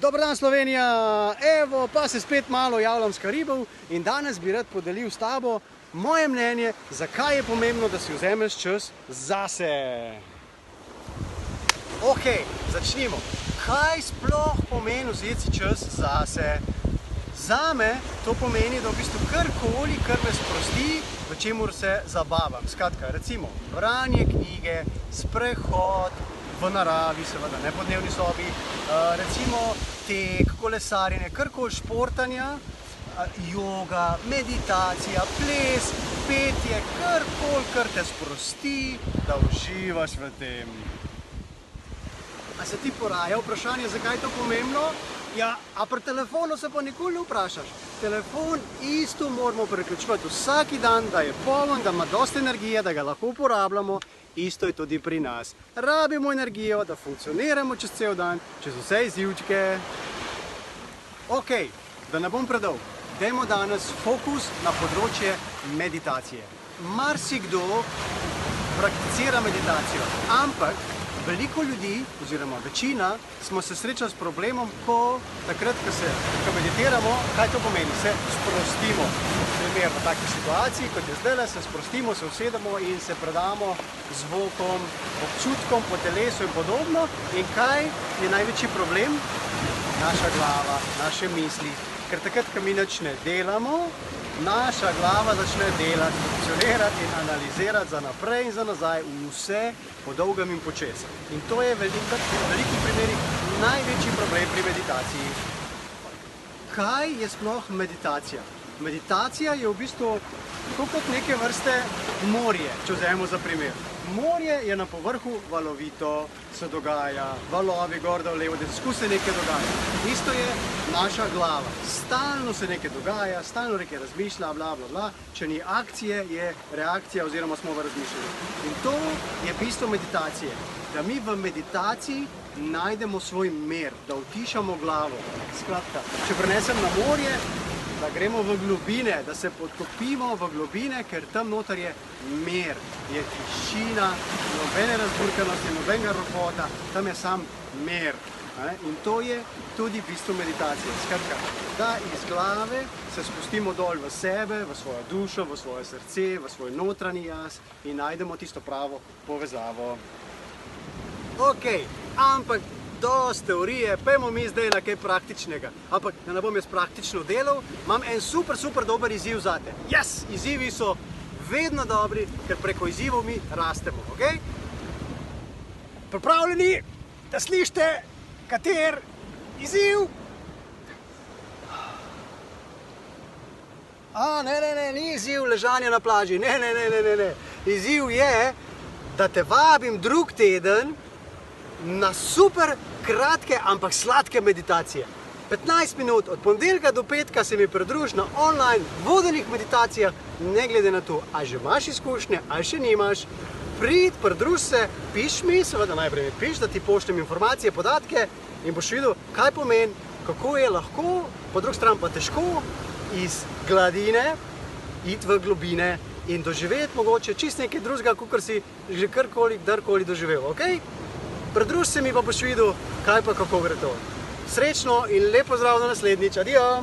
Dober dan, Slovenija! Evo, pa se spet malo javljam s Karibov in danes bi rad podelil s tabo moje mnenje, zakaj je pomembno, da si vzameš čas zase. Ok, začnimo. Kaj sploh pomeni vzeti si čas zase? Zame to pomeni, da v bistvu karkoli, kar me sprosti, v čemur se zabavam. Skratka, recimo branje knjige, sprehod v naravi, seveda ne po dnevni sobi, recimo tek, kolesarjenje, karkoli športanja, joga, meditacija, ples, petje, karkoli, kar te sprosti, da uživaš v tem. A se ti poraja vprašanje, zakaj je to pomembno? Ja, a pri telefonu se pa nikoli ne vprašaš. Telefon isto moramo preključevati vsaki dan, da je poln, da ima dosti energije, da ga lahko uporabljamo. Isto je tudi pri nas. Rabimo energijo, da funkcioniramo čez cel dan, čez vse izzivčke. Ok, da ne bom predolg, dajmo danes fokus na področje meditacije. Marsikdo prakticira meditacijo, ampak veliko ljudi, oziroma večina, smo se srečali s problemom, ko takrat, ko meditiramo, kaj to pomeni? Se sprostimo. Primer v takih situaciji, kot je zdaj, se sprostimo, se usedemo in se predamo zvokom, občutkom po telesu in podobno. In kaj je največji problem? Naša glava, naše misli. Ker takrat, ko mi nič ne delamo, naša glava začne delati, funkcionirati in analizirati za naprej in za nazaj vse po dolgem in počez. In to je v velikih primerih največji problem pri meditaciji. Kaj je sploh meditacija? Meditacija je v bistvu kot neke vrste morje, če vzamemo za primer. Morje je na povrhu valovito, se dogaja, valovi gor dol levo, desno se nekaj dogaja. Isto je naša glava. Stalno se nekaj dogaja, stalno nekaj razmišlja, bla, bla, bla. Če ni akcije, je reakcija oziroma smo v razmišljanju. In to je bistvo meditacije. Da mi v meditaciji najdemo svoj mir, da utišamo glavo. Skratka, če prenesem na morje, da gremo v globine, da se podkopimo v globine, ker tam noter je mir, je tišina, nobene razburkanosti, nobenega ropota, tam je sam mir. In to je tudi bistvo meditacije. Skratka, da iz glave se spustimo dol v sebe, v svojo dušo, v svoje srce, v svoj notranji jaz in najdemo tisto pravo povezavo. Ok, ampak dosti teorije, pojmo mi zdaj na kaj praktičnega. Ampak, da ne bom jaz praktično delal, imam en super dober izziv zate. Yes, izzivi so vedno dobri, ker preko izzivov mi rastemo, ok? Pripravljeni, da slišite, kater izziv? Ne, ni izziv ležanja na plaži, ne. Izziv je, da te vabim drug teden na super kratke, ampak sladke meditacije. 15 minut od ponedeljka do petka se mi pridruži na online vodenih meditacijah, ne glede na to, ali že imaš izkušnje, ali še nimaš. Pridruži se, piš mi, seveda najprej mi piš, da ti pošljem informacije, podatke in boš videl, kaj pomeni, kako je lahko, po drugi strani pa težko, iz gladine iti v globine in doživeti mogoče čist nekaj drugega, kakor si že kdorkoli doživel, ok? Pridruži se mi pa boš videl, kaj pa kako gre to. Srečno in lep pozdrav do naslednjič. Adijo!